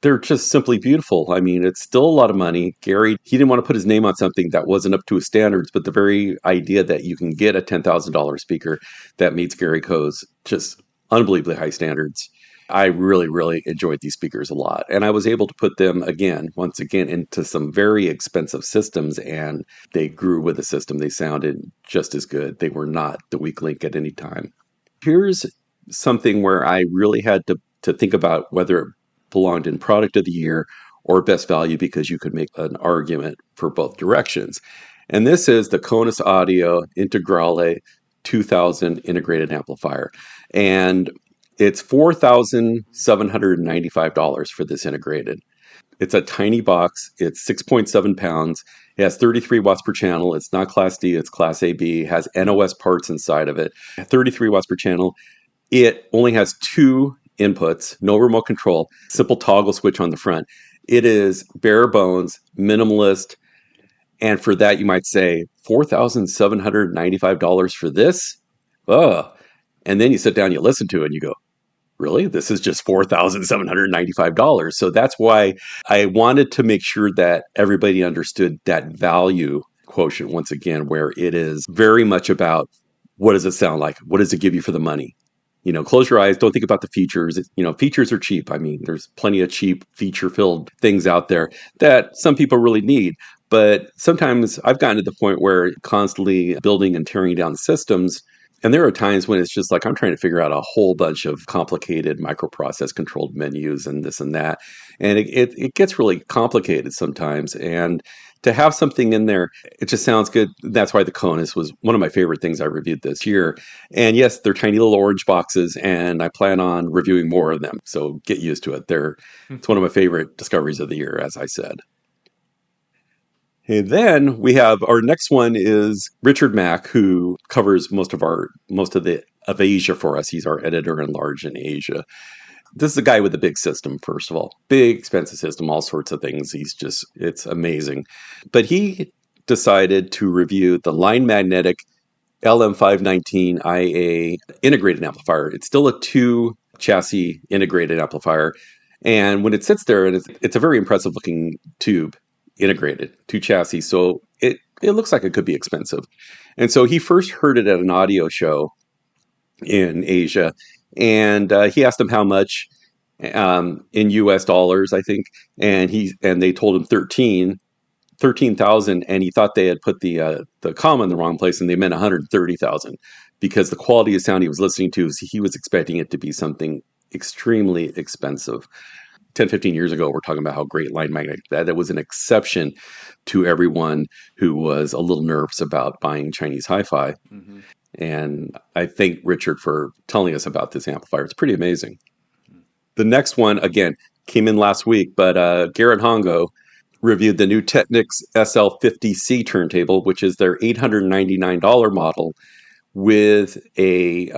They're just simply beautiful. I mean, it's still a lot of money. Gary, he didn't want to put his name on something that wasn't up to his standards, but the very idea that you can get a $10,000 speaker that meets Gary Coe's just unbelievably high standards. I really, really enjoyed these speakers a lot. And I was able to put them once again, into some very expensive systems, and they grew with the system. They sounded just as good. They were not the weak link at any time. Here's something where I really had to think about whether it belonged in Product of the Year or Best Value, because you could make an argument for both directions. And this is the Conus Audio Integrale 2000 integrated amplifier. And It's $4,795 for this integrated. It's a tiny box. It's 6.7 pounds. It has 33 watts per channel. It's not Class D, it's Class AB. It has NOS parts inside of it. 33 watts per channel. It only has 2 inputs, no remote control, simple toggle switch on the front. It is bare bones, minimalist. And for that, you might say, $4,795 for this? Ugh. And then you sit down, you listen to it, and you go, really? This is just $4,795. So that's why I wanted to make sure that everybody understood that value quotient once again, where it is very much about what does it sound like? What does it give you for the money? Close your eyes. Don't think about the features. Features are cheap. I mean, there's plenty of cheap feature-filled things out there that some people really need. But sometimes I've gotten to the point where constantly building and tearing down systems. And there are times when it's just like I'm trying to figure out a whole bunch of complicated microprocess controlled menus and this and that. And it gets really complicated sometimes. And to have something in there, it just sounds good. That's why the Conus was one of my favorite things I reviewed this year. And yes, they're tiny little orange boxes, and I plan on reviewing more of them. So get used to it. It's one of my favorite discoveries of the year, as I said. And then we have our next one is Richard Mack, who covers most of Asia for us. He's our editor in large in Asia. This is a guy with a big system, first of all. Big, expensive system, all sorts of things. It's amazing. But he decided to review the Line Magnetic LM519IA integrated amplifier. It's still a 2-chassis integrated amplifier. And when it sits there, and it's a very impressive looking tube, integrated, 2 chassis. So it looks like it could be expensive. And so he first heard it at an audio show in Asia. And he asked him how much in US dollars, I think. And they told him 13,000. And he thought they had put the comma in the wrong place, and they meant 130,000 because the quality of sound he was listening to, he was expecting it to be something extremely expensive. 10, 15 years ago, we're talking about how great Line Magnetic, that was an exception to everyone who was a little nervous about buying Chinese hi-fi. Mm-hmm. And I thank Richard for telling us about this amplifier. It's pretty amazing. The next one, again, came in last week, but Garrett Hongo reviewed the new Technics SL50C turntable, which is their $899 model with a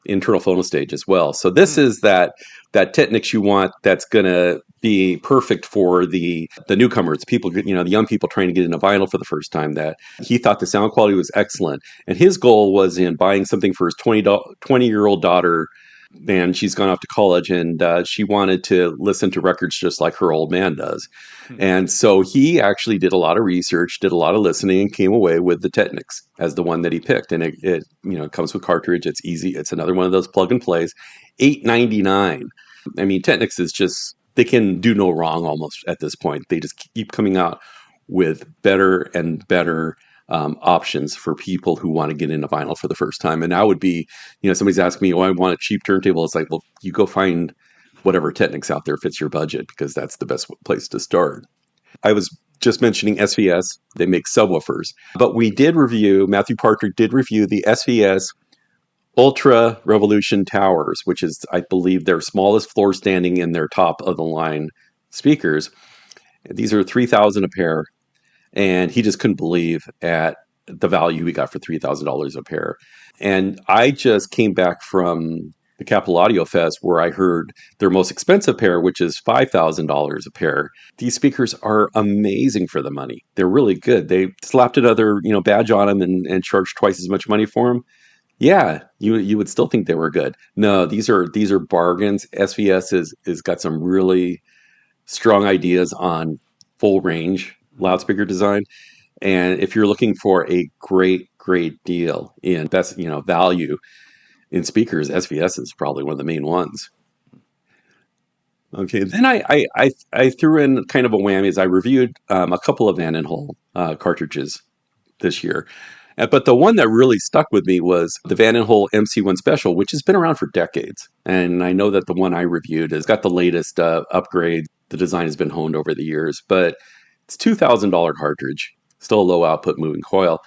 internal phonostage as well. So this is that Technics you want that's going to be perfect for the newcomers, people, the young people trying to get into vinyl for the first time. That he thought the sound quality was excellent. And his goal was in buying something for his 20-year-old daughter, and she's gone off to college, and she wanted to listen to records just like her old man does. And so he actually did a lot of research, did a lot of listening, and came away with the Technics as the one that he picked. And it comes with cartridge. It's easy. It's another one of those plug and plays. $899. I mean, Technics is just, they can do no wrong almost at this point. They just keep coming out with better and better options for people who want to get into vinyl for the first time. And that would be, somebody's asking me, I want a cheap turntable. It's like, well, you go find whatever Technics out there fits your budget, because that's the best place to start. I was just mentioning SVS. They make subwoofers. But Matthew Parker did review the SVS Ultra Revolution Towers, which is, I believe, their smallest floor standing in their top of the line speakers. These are $3,000 a pair. And he just couldn't believe at the value we got for $3,000 a pair. And I just came back from the Capitol Audio Fest, where I heard their most expensive pair, which is $5,000 a pair. These speakers are amazing for the money. They're really good. They slapped another badge on them and charged twice as much money for them. Yeah, you would still think they were good. No, these are bargains. SVS is got some really strong ideas on full range loudspeaker design. And if you're looking for a great deal in best, value in speakers, SVS is probably one of the main ones. Okay, then I threw in kind of a whammy as I reviewed a couple of Van den Hol cartridges this year. But the one that really stuck with me was the Van den Hol MC1 Special, which has been around for decades. And I know that the one I reviewed has got the latest upgrade. The design has been honed over the years, but it's $2,000 cartridge, still a low output moving coil.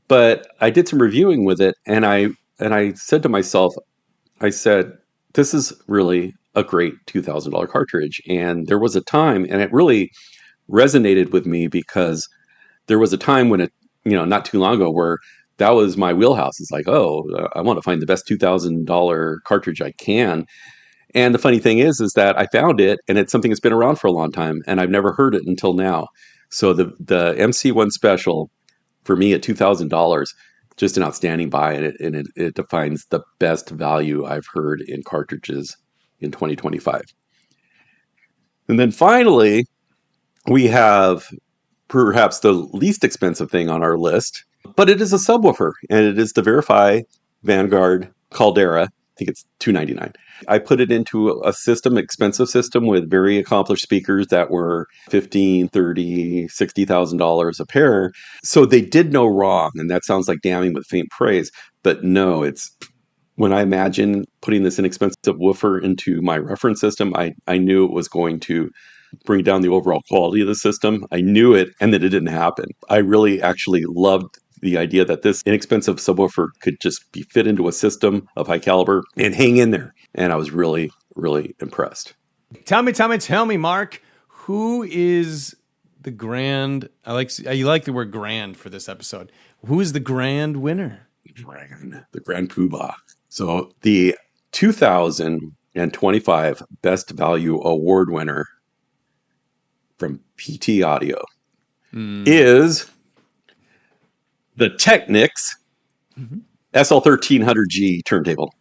But I did some reviewing with it, and I said to myself, this is really a great $2,000 cartridge. And there was a time, and it really resonated with me because there was a time when not too long ago where that was my wheelhouse. It's like, oh, I want to find the best $2,000 cartridge I can. And the funny thing is that I found it, and it's something that's been around for a long time, and I've never heard it until now. So the MC1 Special, for me at $2,000, just an outstanding buy, and it defines the best value I've heard in cartridges in 2025. And then finally, we have perhaps the least expensive thing on our list, but it is a subwoofer, and it is the Verify Vanguard Caldera. I think it's $299. I put it into a expensive system with very accomplished speakers that were $15,000, $30,000, $60,000 a pair. So they did no wrong, and that sounds like damning with faint praise. But no, it's when I imagine putting this inexpensive woofer into my reference system, I knew it was going to bring down the overall quality of the system. I knew it, and that it didn't happen. I really actually loved the idea that this inexpensive subwoofer could just be fit into a system of high caliber and hang in there. And I was really, really impressed. Tell me, Mark, who is the grand, you like the word grand for this episode. Who is the grand winner? The grand poobah. So the 2025 Best Value Award winner from PT Audio is the Technics SL1300G turntable.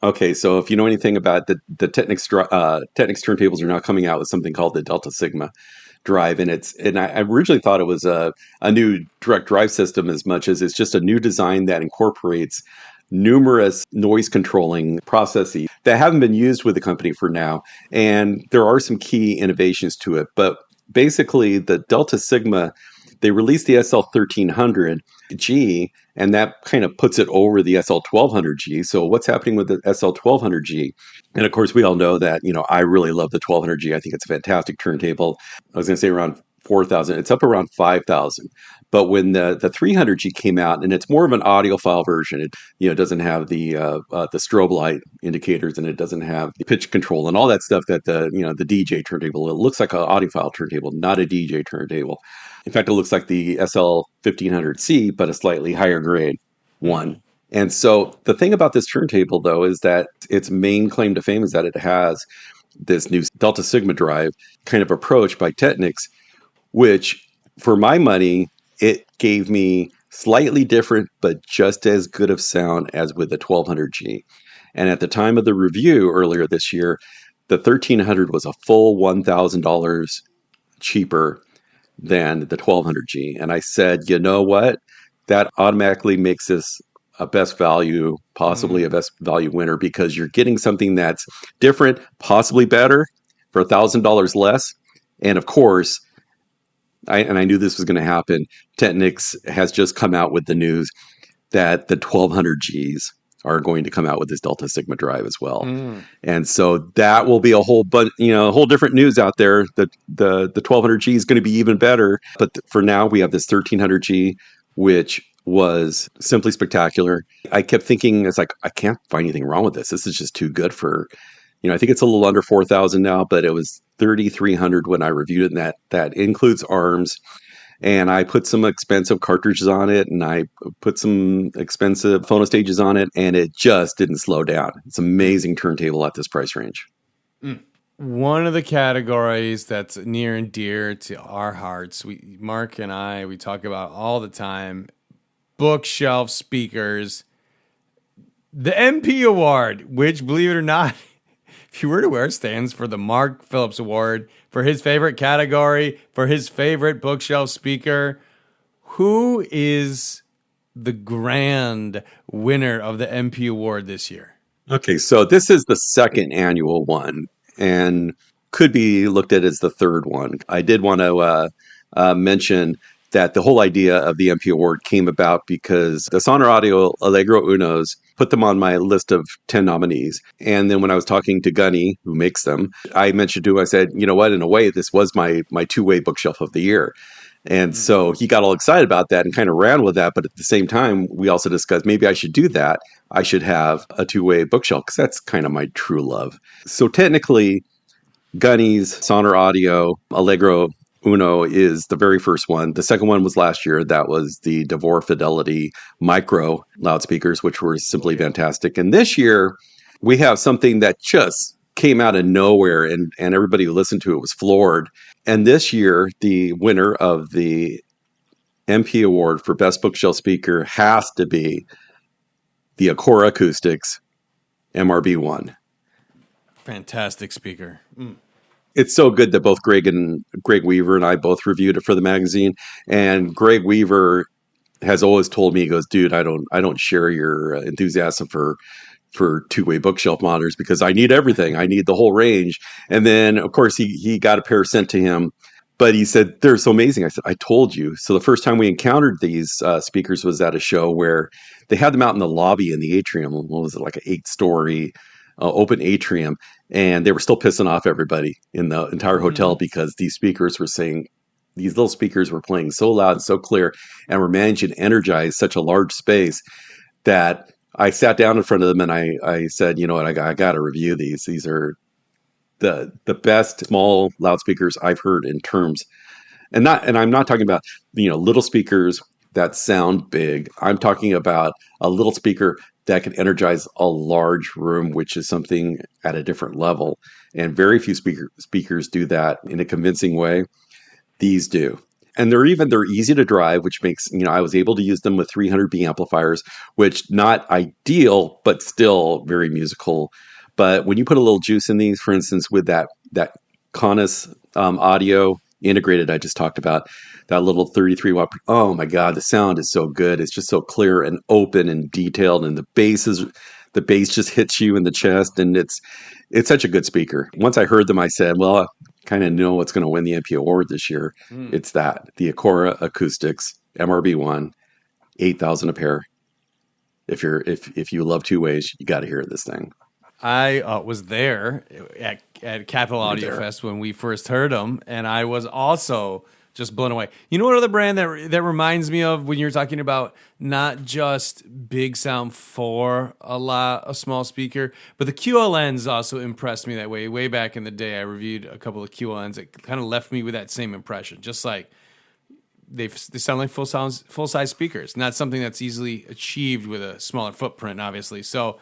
Okay, so if you know anything about the Technics turntables are now coming out with something called the Delta Sigma drive, and I originally thought it was a new direct drive system as much as it's just a new design that incorporates numerous noise controlling processes that haven't been used with the company for now, and there are some key innovations to it. But basically, the Delta Sigma, they released the SL1300G, and that kind of puts it over the SL1200G. So what's happening with the SL1200G? And of course, we all know that, I really love the 1200G. I think it's a fantastic turntable. I was going to say around 4,000. It's up around 5,000. But when the 300G came out, and it's more of an audiophile version, it doesn't have the strobe light indicators, and it doesn't have the pitch control and all that stuff that the DJ turntable. It looks like an audiophile turntable, not a DJ turntable. In fact, it looks like the SL1500C, but a slightly higher grade one. And so the thing about this turntable, though, is that its main claim to fame is that it has this new Delta Sigma drive kind of approach by Technics, which, for my money, it gave me slightly different but just as good of sound as with the 1200G. And at the time of the review earlier this year, the 1300 was a full $1,000 cheaper than the 1200G. And I said, you know what? That automatically makes this a best value, possibly a best value winner, because you're getting something that's different, possibly better for $1,000 less. And of course, I knew this was going to happen. Technics has just come out with the news that the 1200Gs are going to come out with this Delta Sigma drive as well. And so that will be a whole different news out there. The 1200G is going to be even better. But for now, we have this 1300G, which was simply spectacular. I kept thinking, it's like, I can't find anything wrong with this. This is just too good for, I think it's a little under 4,000 now, but it was 3,300 when I reviewed it, and that includes arms. And I put some expensive cartridges on it, and I put some expensive phono stages on it, and it just didn't slow down. It's an amazing turntable at this price range. One of the categories that's near and dear to our hearts, Mark and I, we talk about all the time, bookshelf speakers. The MP Award, which, believe it or not, if you were to wear, stands for the Mark Phillips Award for his favorite category, for his favorite bookshelf speaker. Who is the grand winner of the MP Award this year? Okay, so this is the second annual one and could be looked at as the third one. I did want to mention that the whole idea of the MP Award came about because the Sonor Audio Allegro Unos put them on my list of 10 nominees. And then when I was talking to Gunny, who makes them, I mentioned to him, I said, you know what, in a way, this was my two-way bookshelf of the year. And so he got all excited about that and kind of ran with that. But at the same time, we also discussed maybe I should do that. I should have a two-way bookshelf because that's kind of my true love. So technically, Gunny's Sonor Audio Allegro Uno is the very first one. The second one was last year. That was the Devore Fidelity Micro loudspeakers, which were simply fantastic. And this year, we have something that just came out of nowhere, and everybody who listened to it was floored. And this year, the winner of the MP Award for Best Bookshelf Speaker has to be the Acora Acoustics MRB1. Fantastic speaker. It's so good that both Greg Weaver and I both reviewed it for the magazine. And Greg Weaver has always told me, he goes, dude, I don't share your enthusiasm for two-way bookshelf monitors because I need everything. I need the whole range. And then, of course, he got a pair sent to him, but he said, they're so amazing. I said, I told you. So the first time we encountered these speakers was at a show where they had them out in the lobby in the atrium. What was it, like an 8-story open atrium? And they were still pissing off everybody in the entire hotel because these little speakers were playing so loud and so clear and were managing to energize such a large space that I sat down in front of them and I said, you know what, I got to review these. These are the best small loudspeakers I've heard in terms, and I'm not talking about, little speakers that sound big. I'm talking about a little speaker that can energize a large room, which is something at a different level. And very few speakers do that in a convincing way. These do. And they're easy to drive, which makes, I was able to use them with 300B amplifiers, which not ideal, but still very musical. But when you put a little juice in these, for instance, with that Conus audio integrated I just talked about, that little 33 watt, oh my God, the sound is so good. It's just so clear and open and detailed. And the bass just hits you in the chest. And it's such a good speaker. Once I heard them, I said, well, kind of know what's going to win the MP Award this year. It's the Acora Acoustics MRB1, $8,000 a pair. If you love two ways, you got to hear this thing. I was there at Capital Audio Fest when we first heard them, and I was also just blown away. You know what other brand that reminds me of when you're talking about not just big sound for a small speaker, but the QLNs also impressed me that way. Way back in the day, I reviewed a couple of QLNs that kind of left me with that same impression. Just like they sound like full size speakers, not something that's easily achieved with a smaller footprint, obviously. So,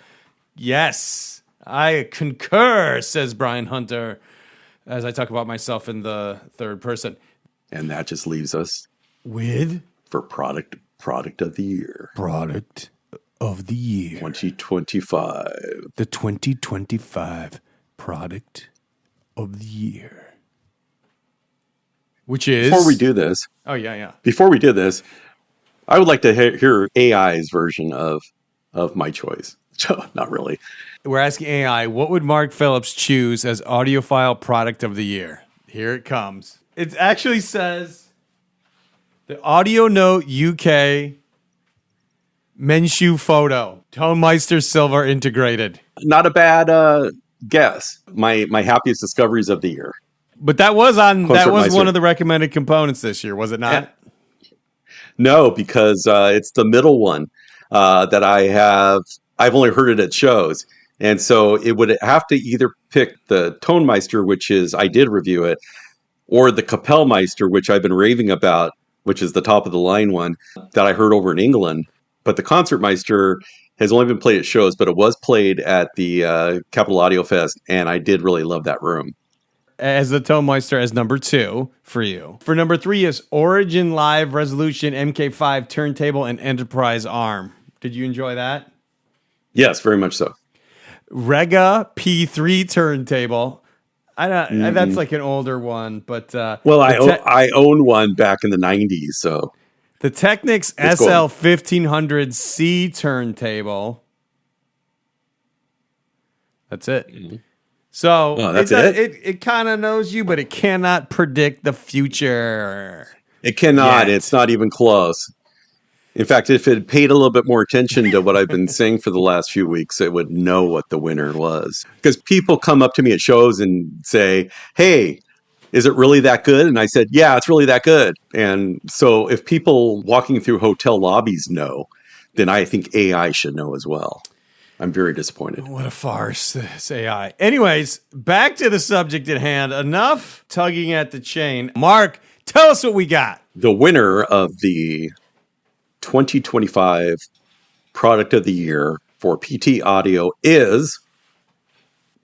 yes, I concur, says Brian Hunter, as I talk about myself in the third person. And that just leaves us with for product of the year. Product of the year. 2025. The 2025 product of the year. Which is Before we do this. Oh yeah. Before we do this, I would like to hear AI's version of my choice. Not really. We're asking AI, what would Mark Phillips choose as audiophile product of the year? Here it comes. It actually says the Audio Note UK Menshu Photo Tonmeister Silver integrated. Not a bad guess. My happiest discoveries of the year. But that was one of the recommended components this year, was it not? No, because it's the middle one that I've only heard it at shows. And so it would have to either pick the Tonmeister, which is, I did review it, or the Kapellmeister, which I've been raving about, which is the top of the line one that I heard over in England. But the Concertmeister has only been played at shows, but it was played at the Capital Audio Fest, and I did really love that room. As the Tonmeister as number 2 for you. For number 3 is Origin Live Resolution MK5 Turntable and Enterprise Arm. Did you enjoy that? Yes, very much so. Rega P3 Turntable. That's like an older one, but I own one back in the 90s, so the Technics SL 1500C turntable. That's it. Mm-hmm. So it kind of knows you, but it cannot predict the future. It cannot. Yet. It's not even close. In fact, if it paid a little bit more attention to what I've been saying for the last few weeks, it would know what the winner was. Because people come up to me at shows and say, hey, is it really that good? And I said, yeah, it's really that good. And so if people walking through hotel lobbies know, then I think AI should know as well. I'm very disappointed. What a farce, this AI. Anyways, back to the subject at hand. Enough tugging at the chain. Mark, tell us what we got. The winner of the 2025 Product of the Year for PT Audio is,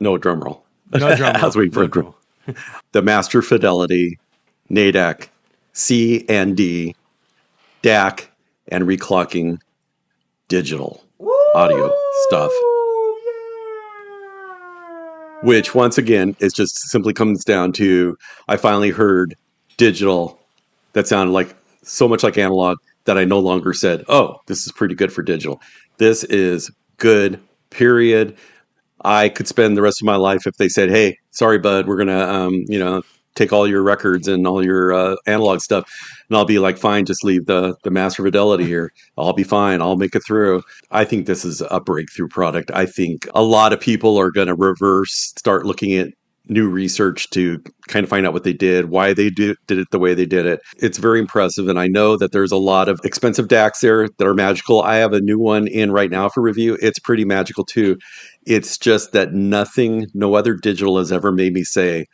no drum roll. No drum roll. I was waiting for No a drum. drum. The Master Fidelity NADAC C&D DAC and reclocking digital audio stuff. Which once again, it just simply comes down to, I finally heard digital that sounded like so much like analog that I no longer said, oh, this is pretty good for digital. This is good, period. I could spend the rest of my life if they said, hey, sorry, bud, we're going to, take all your records and all your analog stuff. And I'll be like, fine, just leave the Master Fidelity here. I'll be fine. I'll make it through. I think this is a breakthrough product. I think a lot of people are going to start looking at new research to kind of find out what they did, why they did it the way they did it. It's very impressive. And I know that there's a lot of expensive DACs there that are magical. I have a new one in right now for review. It's pretty magical too. It's just that no other digital has ever made me say,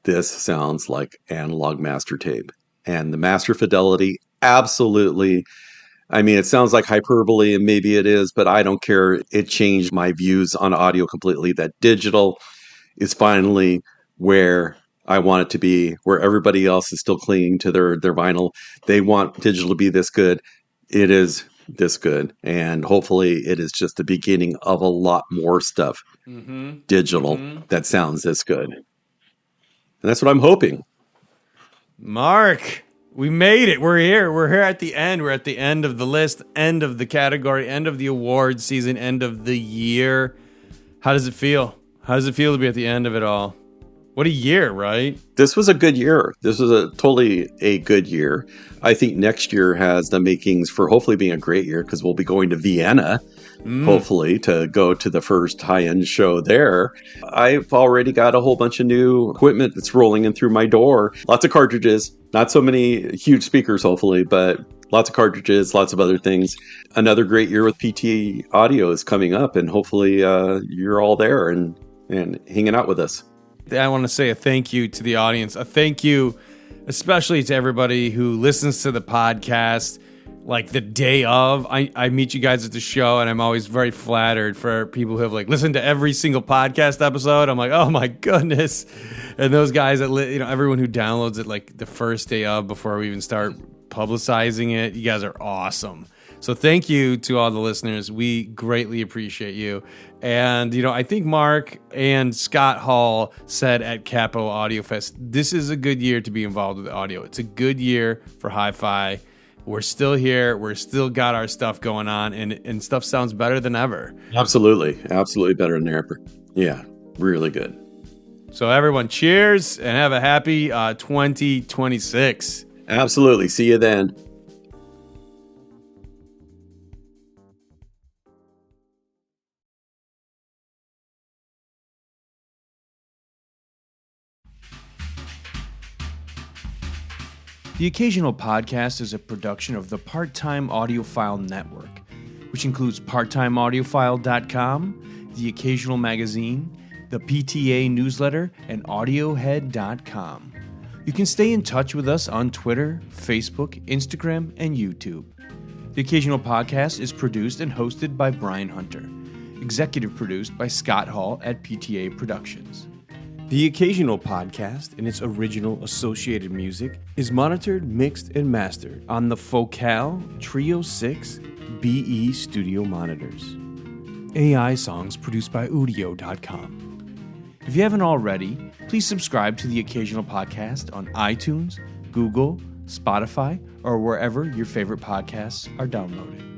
this sounds like analog master tape. And the Master Fidelity, absolutely. I mean, it sounds like hyperbole, and maybe it is, but I don't care. It changed my views on audio completely, that digital is finally where I want it to be, where everybody else is still clinging to their vinyl. They want digital to be this good. It is this good. And hopefully it is just the beginning of a lot more stuff, digital, that sounds this good. And that's what I'm hoping. Mark, we made it. We're here. We're here at the end. We're at the end of the list, end of the category, end of the award season, end of the year. How does it feel? How does it feel to be at the end of it all? What a year, right? This was a good year. This was totally a good year. I think next year has the makings for hopefully being a great year because we'll be going to Vienna, hopefully, to go to the first high-end show there. I've already got a whole bunch of new equipment that's rolling in through my door. Lots of cartridges, not so many huge speakers, hopefully, but lots of cartridges, lots of other things. Another great year with PT Audio is coming up, and hopefully you're all there and hanging out with us. I want to say a thank you to the audience. A thank you especially to everybody who listens to the podcast like the day of. I meet you guys at the show, and I'm always very flattered for people who have like listened to every single podcast episode. I'm like, oh my goodness. And those guys that, everyone who downloads it like the first day of before we even start publicizing it, you guys are awesome. So thank you to all the listeners. We greatly appreciate you. And, I think Mark and Scott Hall said at Capitol Audio Fest, this is a good year to be involved with audio. It's a good year for hi-fi. We're still here. We're still got our stuff going on, and stuff sounds better than ever. Absolutely. Absolutely better than ever. Yeah, really good. So everyone, cheers and have a happy 2026. Absolutely. See you then. The Occasional Podcast is a production of the Part-Time Audiophile Network, which includes parttimeaudiophile.com, The Occasional Magazine, the PTA Newsletter, and Audiohead.com. You can stay in touch with us on Twitter, Facebook, Instagram, and YouTube. The Occasional Podcast is produced and hosted by Brian Hunter, executive produced by Scott Hall at PTA Productions. The Occasional Podcast and its original associated music is monitored, mixed, and mastered on the Focal Trio 6 BE studio monitors. AI songs produced by Udio.com. If you haven't already, please subscribe to the Occasional Podcast on iTunes, Google, Spotify, or wherever your favorite podcasts are downloaded.